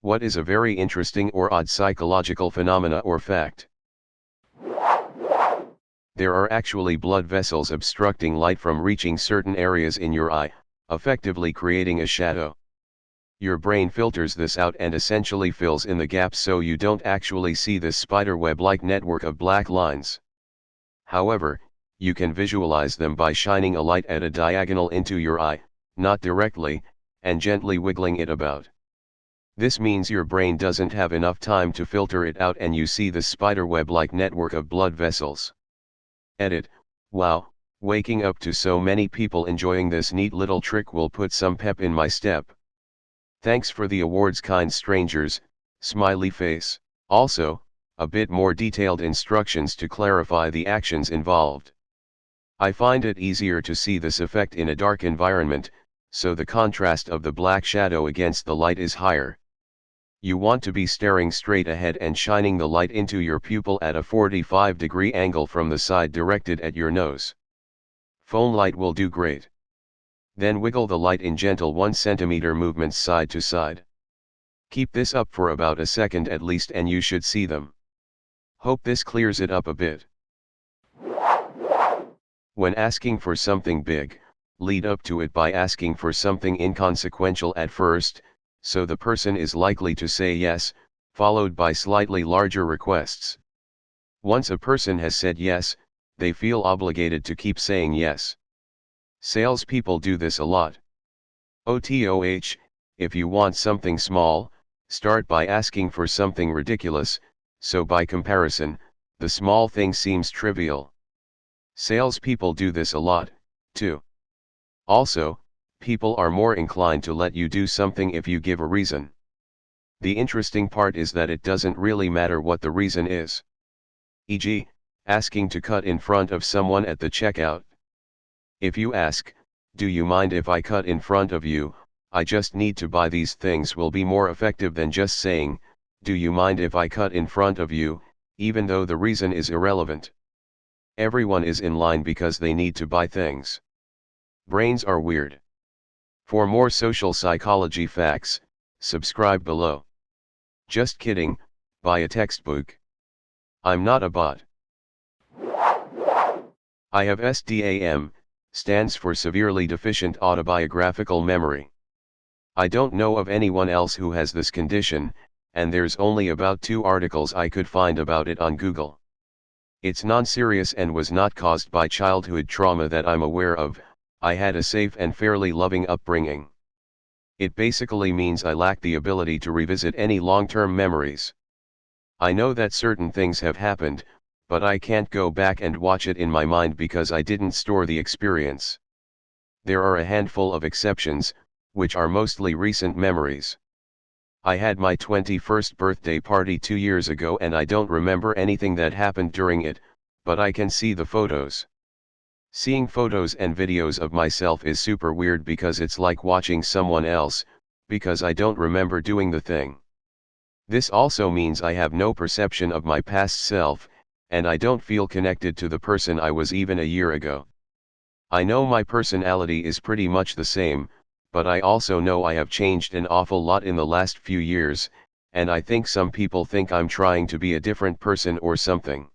What is a very interesting or odd psychological phenomena or fact? There are actually blood vessels obstructing light from reaching certain areas in your eye, effectively creating a shadow. Your brain filters this out and essentially fills in the gaps so you don't actually see this spiderweb-like network of black lines. However, you can visualize them by shining a light at a diagonal into your eye, not directly, and gently wiggling it about. This means your brain doesn't have enough time to filter it out and you see the spiderweb-like network of blood vessels. Edit. Wow, waking up to so many people enjoying this neat little trick will put some pep in my step. Thanks for the awards, kind strangers, smiley face. Also, a bit more detailed instructions to clarify the actions involved. I find it easier to see this effect in a dark environment, so the contrast of the black shadow against the light is higher. You want to be staring straight ahead and shining the light into your pupil at a 45-degree angle from the side directed at your nose. Phone light will do great. Then wiggle the light in gentle 1 cm movements side to side. Keep this up for about a second at least and you should see them. Hope this clears it up a bit. When asking for something big, lead up to it by asking for something inconsequential at first, so the person is likely to say yes, followed by slightly larger requests. Once a person has said yes, they feel obligated to keep saying yes. Salespeople do this a lot. OTOH, if you want something small, start by asking for something ridiculous, so by comparison, the small thing seems trivial. Salespeople do this a lot, too. Also, people are more inclined to let you do something if you give a reason. The interesting part is that it doesn't really matter what the reason is. E.g., asking to cut in front of someone at the checkout. If you ask, "Do you mind if I cut in front of you? I just need to buy these things," will be more effective than just saying, "Do you mind if I cut in front of you?" even though the reason is irrelevant. Everyone is in line because they need to buy things. Brains are weird. For more social psychology facts, subscribe below. Just kidding, buy a textbook. I'm not a bot. I have SDAM, stands for Severely Deficient Autobiographical Memory. I don't know of anyone else who has this condition, and there's only about 2 articles I could find about it on Google. It's non-serious and was not caused by childhood trauma that I'm aware of. I had a safe and fairly loving upbringing. It basically means I lack the ability to revisit any long-term memories. I know that certain things have happened, but I can't go back and watch it in my mind because I didn't store the experience. There are a handful of exceptions, which are mostly recent memories. I had my 21st birthday party 2 years ago and I don't remember anything that happened during it, but I can see the photos. Seeing photos and videos of myself is super weird because it's like watching someone else, because I don't remember doing the thing. This also means I have no perception of my past self, and I don't feel connected to the person I was even a year ago. I know my personality is pretty much the same, but I also know I have changed an awful lot in the last few years, and I think some people think I'm trying to be a different person or something.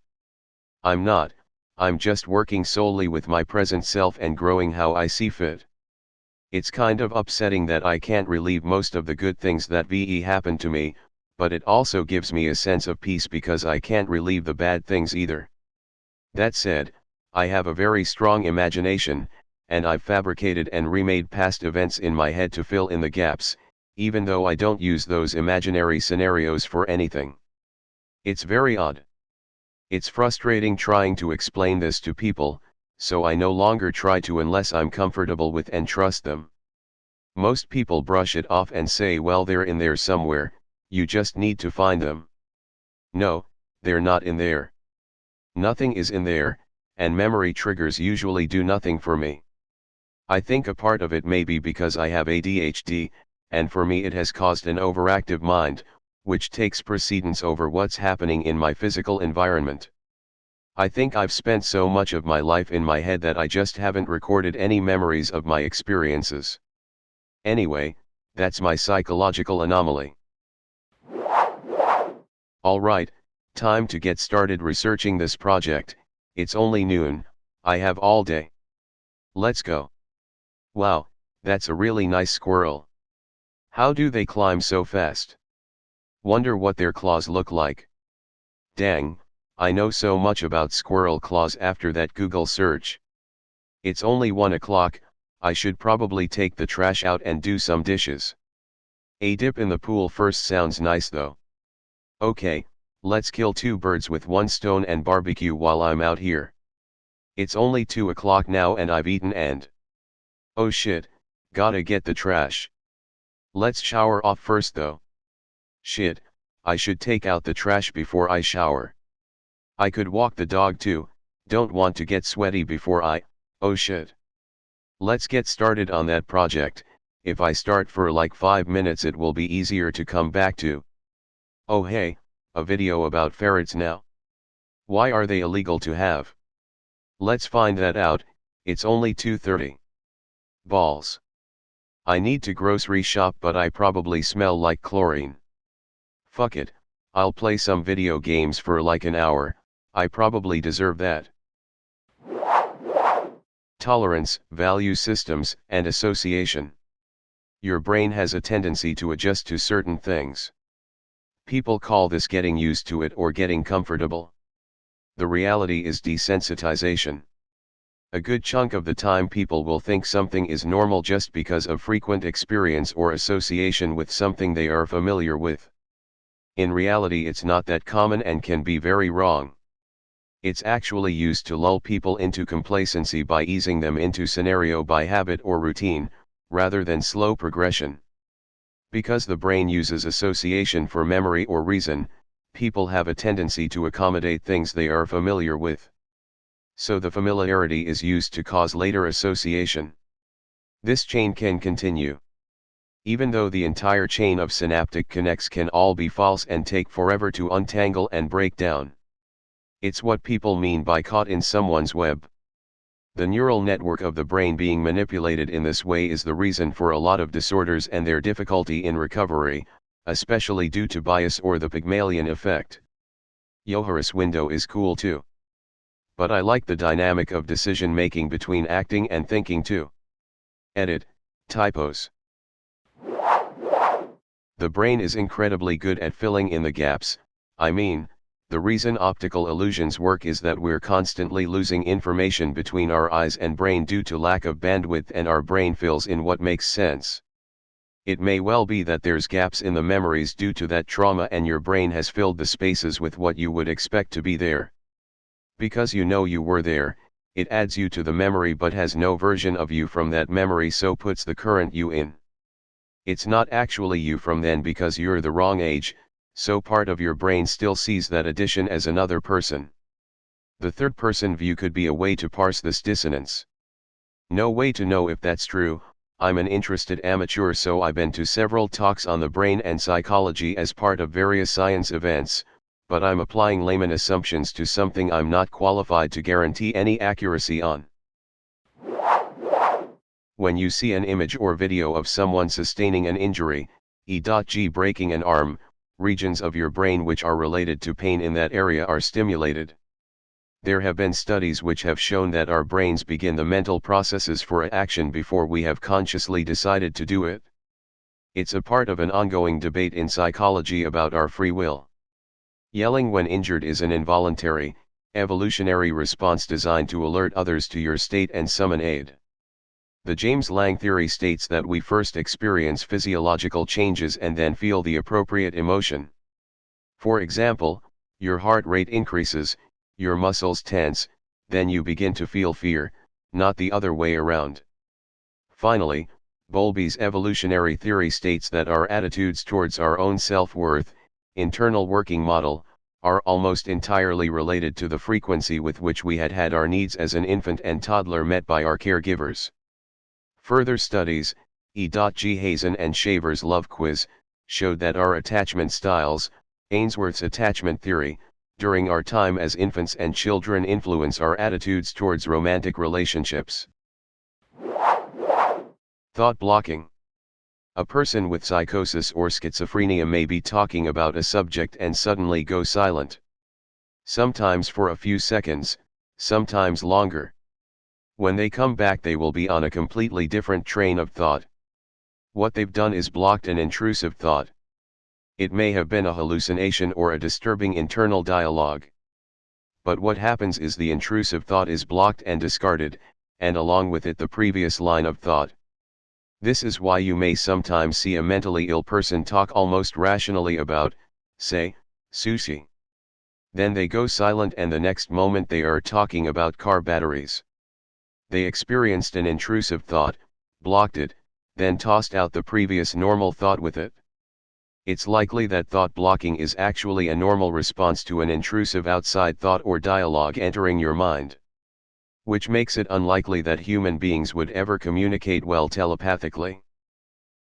I'm not. I'm just working solely with my present self and growing how I see fit. It's kind of upsetting that I can't relive most of the good things that happened to me, but it also gives me a sense of peace because I can't relive the bad things either. That said, I have a very strong imagination, and I've fabricated and remade past events in my head to fill in the gaps, even though I don't use those imaginary scenarios for anything. It's very odd. It's frustrating trying to explain this to people, so I no longer try to unless I'm comfortable with and trust them. Most people brush it off and say, well, they're in there somewhere, you just need to find them. No, they're not in there. Nothing is in there, and memory triggers usually do nothing for me. I think a part of it may be because I have ADHD, and for me it has caused an overactive mind, which takes precedence over what's happening in my physical environment. I think I've spent so much of my life in my head that I just haven't recorded any memories of my experiences. Anyway, that's my psychological anomaly. Alright, time to get started researching this project. It's only noon, I have all day. Let's go. Wow, that's a really nice squirrel. How do they climb so fast? Wonder what their claws look like. Dang, I know so much about squirrel claws after that Google search. It's only 1 o'clock, I should probably take the trash out and do some dishes. A dip in the pool first sounds nice though. Okay, let's kill 2 birds with 1 stone and barbecue while I'm out here. It's only 2 o'clock now and I've eaten and... oh shit, gotta get the trash. Let's shower off first though. Shit, I should take out the trash before I shower. I could walk the dog too, don't want to get sweaty before oh shit. Let's get started on that project. If I start for like 5 minutes it will be easier to come back to. Oh hey, a video about ferrets now. Why are they illegal to have? Let's find that out, it's only 2:30. Balls. I need to grocery shop but I probably smell like chlorine. Fuck it, I'll play some video games for like an hour, I probably deserve that. Tolerance, value systems, and association. Your brain has a tendency to adjust to certain things. People call this getting used to it or getting comfortable. The reality is desensitization. A good chunk of the time people will think something is normal just because of frequent experience or association with something they are familiar with. In reality it's not that common and can be very wrong. It's actually used to lull people into complacency by easing them into scenario by habit or routine, rather than slow progression. Because the brain uses association for memory or reason, people have a tendency to accommodate things they are familiar with. So the familiarity is used to cause later association. This chain can continue. Even though the entire chain of synaptic connects can all be false and take forever to untangle and break down. It's what people mean by caught in someone's web. The neural network of the brain being manipulated in this way is the reason for a lot of disorders and their difficulty in recovery, especially due to bias or the Pygmalion effect. Johari's window is cool too. But I like the dynamic of decision making between acting and thinking too. Edit, typos. The brain is incredibly good at filling in the gaps. The reason optical illusions work is that we're constantly losing information between our eyes and brain due to lack of bandwidth, and our brain fills in what makes sense. It may well be that there's gaps in the memories due to that trauma and your brain has filled the spaces with what you would expect to be there. Because you know you were there, it adds you to the memory but has no version of you from that memory, so puts the current you in. It's not actually you from then because you're the wrong age, so part of your brain still sees that addition as another person. The third-person view could be a way to parse this dissonance. No way to know if that's true. I'm an interested amateur, so I've been to several talks on the brain and psychology as part of various science events, but I'm applying layman assumptions to something I'm not qualified to guarantee any accuracy on. When you see an image or video of someone sustaining an injury, e.g. breaking an arm, regions of your brain which are related to pain in that area are stimulated. There have been studies which have shown that our brains begin the mental processes for action before we have consciously decided to do it. It's a part of an ongoing debate in psychology about our free will. Yelling when injured is an involuntary, evolutionary response designed to alert others to your state and summon aid. The James Lange theory states that we first experience physiological changes and then feel the appropriate emotion. For example, your heart rate increases, your muscles tense, then you begin to feel fear, not the other way around. Finally, Bowlby's evolutionary theory states that our attitudes towards our own self-worth, internal working model, are almost entirely related to the frequency with which we had our needs as an infant and toddler met by our caregivers. Further studies, E.G. Hazen and Shaver's Love Quiz, showed that our attachment styles, Ainsworth's attachment theory, during our time as infants and children influence our attitudes towards romantic relationships. Thought blocking. A person with psychosis or schizophrenia may be talking about a subject and suddenly go silent. Sometimes for a few seconds, sometimes longer. When they come back they will be on a completely different train of thought. What they've done is blocked an intrusive thought. It may have been a hallucination or a disturbing internal dialogue. But what happens is the intrusive thought is blocked and discarded, and along with it the previous line of thought. This is why you may sometimes see a mentally ill person talk almost rationally about, say, sushi. Then they go silent and the next moment they are talking about car batteries. They experienced an intrusive thought, blocked it, then tossed out the previous normal thought with it. It's likely that thought blocking is actually a normal response to an intrusive outside thought or dialogue entering your mind. Which makes it unlikely that human beings would ever communicate well telepathically.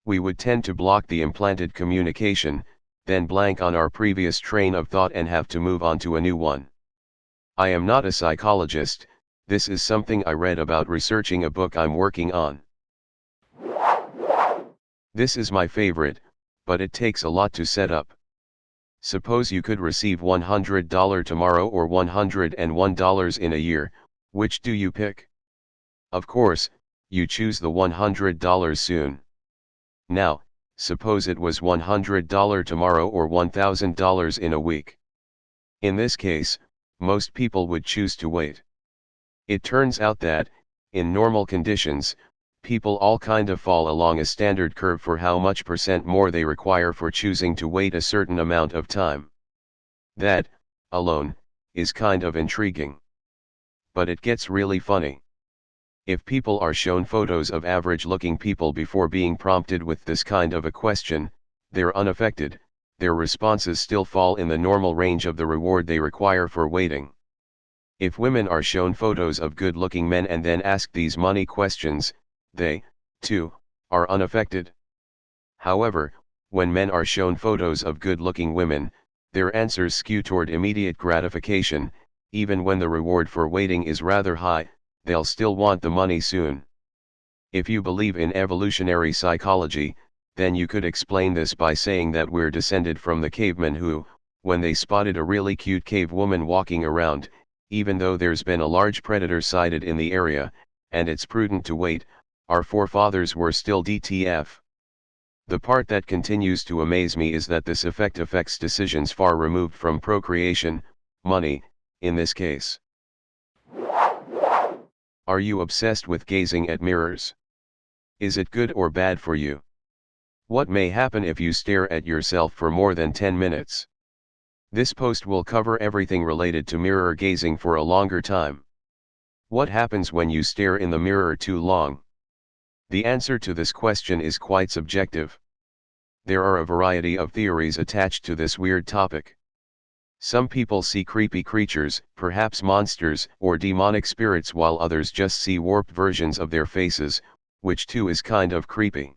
We would tend to block the implanted communication, then blank on our previous train of thought and have to move on to a new one. I am not a psychologist, this is something I read about researching a book I'm working on. This is my favorite, but it takes a lot to set up. Suppose you could receive $100 tomorrow or $101 in a year, which do you pick? Of course, you choose the $100 soon. Now, suppose it was $100 tomorrow or $1,000 in a week. In this case, most people would choose to wait. It turns out that, in normal conditions, people all kind of fall along a standard curve for how much % more they require for choosing to wait a certain amount of time. That, alone, is kind of intriguing. But it gets really funny. If people are shown photos of average-looking people before being prompted with this kind of a question, they're unaffected, their responses still fall in the normal range of the reward they require for waiting. If women are shown photos of good-looking men and then asked these money questions, they, too, are unaffected. However, when men are shown photos of good-looking women, their answers skew toward immediate gratification. Even when the reward for waiting is rather high, they'll still want the money soon. If you believe in evolutionary psychology, then you could explain this by saying that we're descended from the cavemen who, when they spotted a really cute cave woman walking around, even though there's been a large predator sighted in the area, and it's prudent to wait, our forefathers were still DTF. The part that continues to amaze me is that this effect affects decisions far removed from procreation, money, in this case. Are you obsessed with gazing at mirrors? Is it good or bad for you? What may happen if you stare at yourself for more than 10 minutes? This post will cover everything related to mirror gazing for a longer time. What happens when you stare in the mirror too long? The answer to this question is quite subjective. There are a variety of theories attached to this weird topic. Some people see creepy creatures, perhaps monsters or demonic spirits, while others just see warped versions of their faces, which too is kind of creepy.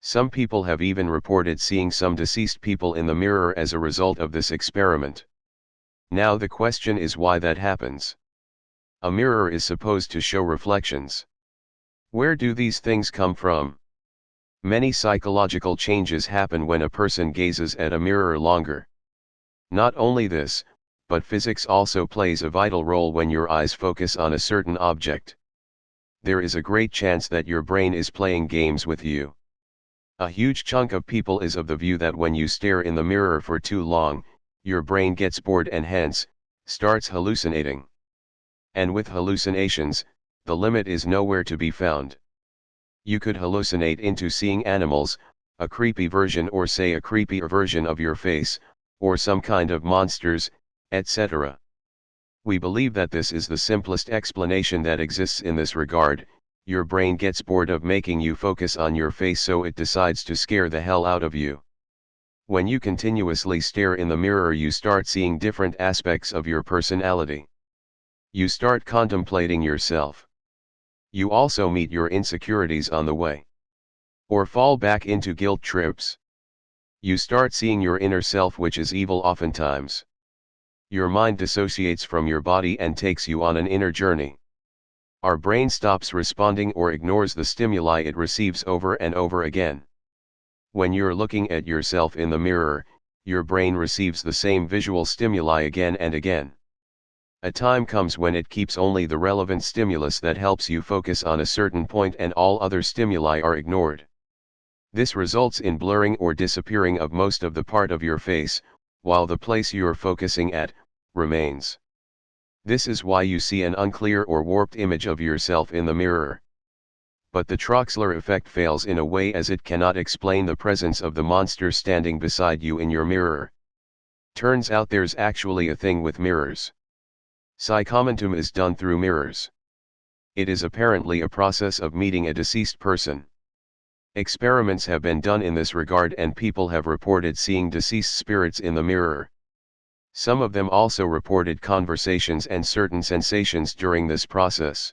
Some people have even reported seeing some deceased people in the mirror as a result of this experiment. Now the question is why that happens. A mirror is supposed to show reflections. Where do these things come from? Many psychological changes happen when a person gazes at a mirror longer. Not only this, but physics also plays a vital role when your eyes focus on a certain object. There is a great chance that your brain is playing games with you. A huge chunk of people is of the view that when you stare in the mirror for too long, your brain gets bored and hence, starts hallucinating. And with hallucinations, the limit is nowhere to be found. You could hallucinate into seeing animals, a creepy version or say a creepier version of your face, or some kind of monsters, etc. We believe that this is the simplest explanation that exists in this regard. Your brain gets bored of making you focus on your face, so it decides to scare the hell out of you. When you continuously stare in the mirror, you start seeing different aspects of your personality. You start contemplating yourself. You also meet your insecurities on the way. Or fall back into guilt trips. You start seeing your inner self, which is evil oftentimes. Your mind dissociates from your body and takes you on an inner journey. Our brain stops responding or ignores the stimuli it receives over and over again. When you're looking at yourself in the mirror, your brain receives the same visual stimuli again and again. A time comes when it keeps only the relevant stimulus that helps you focus on a certain point and all other stimuli are ignored. This results in blurring or disappearing of most of the part of your face, while the place you're focusing at remains. This is why you see an unclear or warped image of yourself in the mirror. But the Troxler effect fails in a way as it cannot explain the presence of the monster standing beside you in your mirror. Turns out there's actually a thing with mirrors. Psychomentum is done through mirrors. It is apparently a process of meeting a deceased person. Experiments have been done in this regard and people have reported seeing deceased spirits in the mirror. Some of them also reported conversations and certain sensations during this process.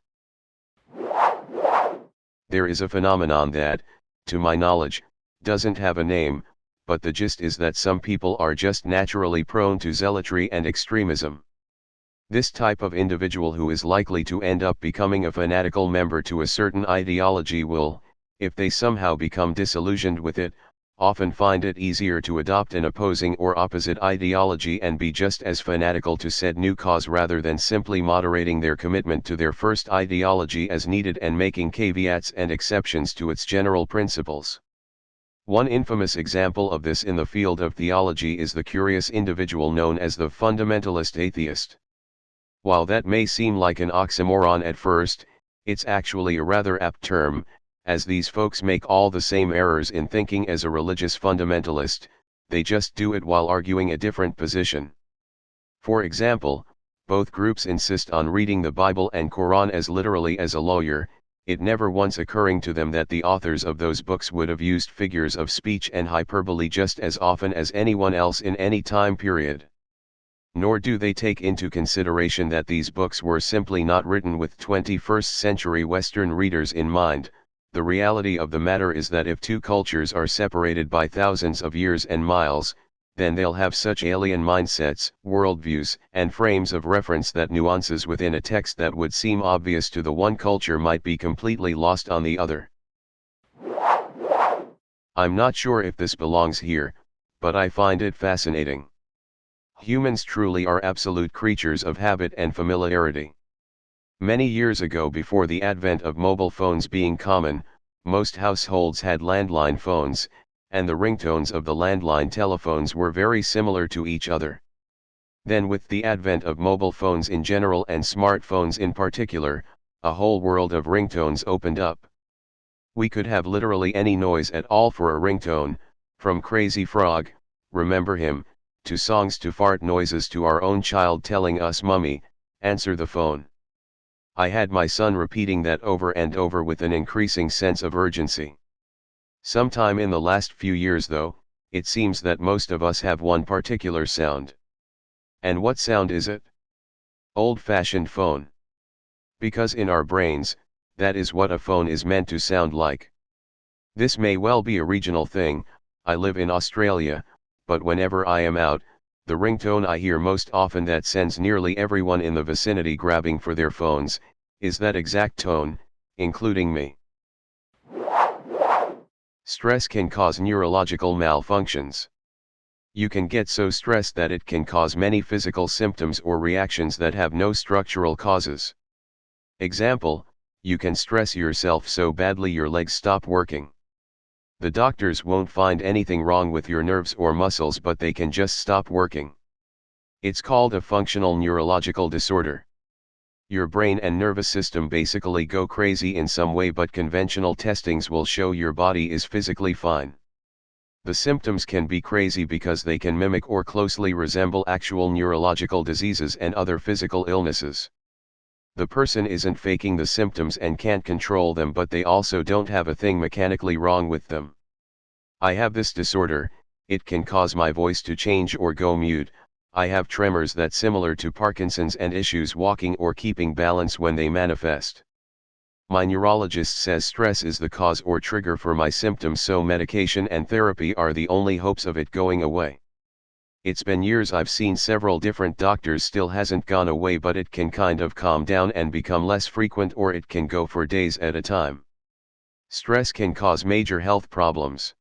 There is a phenomenon that, to my knowledge, doesn't have a name, but the gist is that some people are just naturally prone to zealotry and extremism. This type of individual who is likely to end up becoming a fanatical member to a certain ideology will, if they somehow become disillusioned with it, often find it easier to adopt an opposing or opposite ideology and be just as fanatical to said new cause rather than simply moderating their commitment to their first ideology as needed and making caveats and exceptions to its general principles. One infamous example of this in the field of theology is the curious individual known as the fundamentalist atheist. While that may seem like an oxymoron at first, it's actually a rather apt term, as these folks make all the same errors in thinking as a religious fundamentalist, they just do it while arguing a different position. For example, both groups insist on reading the Bible and Quran as literally as a lawyer, it never once occurring to them that the authors of those books would have used figures of speech and hyperbole just as often as anyone else in any time period. Nor do they take into consideration that these books were simply not written with 21st century Western readers in mind. The reality of the matter is that if two cultures are separated by thousands of years and miles, then they'll have such alien mindsets, worldviews, and frames of reference that nuances within a text that would seem obvious to the one culture might be completely lost on the other. I'm not sure if this belongs here, but I find it fascinating. Humans truly are absolute creatures of habit and familiarity. Many years ago, before the advent of mobile phones being common, most households had landline phones, and the ringtones of the landline telephones were very similar to each other. Then with the advent of mobile phones in general and smartphones in particular, a whole world of ringtones opened up. We could have literally any noise at all for a ringtone, from Crazy Frog, remember him, to songs to fart noises to our own child telling us, "Mummy, answer the phone." I had my son repeating that over and over with an increasing sense of urgency. Sometime in the last few years though, it seems that most of us have one particular sound. And what sound is it? Old-fashioned phone. Because in our brains, that is what a phone is meant to sound like. This may well be a regional thing. I live in Australia, but whenever I am out, the ringtone I hear most often that sends nearly everyone in the vicinity grabbing for their phones, is that exact tone, including me. Stress can cause neurological malfunctions. You can get so stressed that it can cause many physical symptoms or reactions that have no structural causes. Example, you can stress yourself so badly your legs stop working. The doctors won't find anything wrong with your nerves or muscles, but they can just stop working. It's called a functional neurological disorder. Your brain and nervous system basically go crazy in some way, but conventional testings will show your body is physically fine. The symptoms can be crazy because they can mimic or closely resemble actual neurological diseases and other physical illnesses. The person isn't faking the symptoms and can't control them, but they also don't have a thing mechanically wrong with them. I have this disorder, it can cause my voice to change or go mute. I have tremors that's similar to Parkinson's and issues walking or keeping balance when they manifest. My neurologist says stress is the cause or trigger for my symptoms, so medication and therapy are the only hopes of it going away. It's been years, I've seen several different doctors, still hasn't gone away, but it can kind of calm down and become less frequent, or it can go for days at a time. Stress can cause major health problems.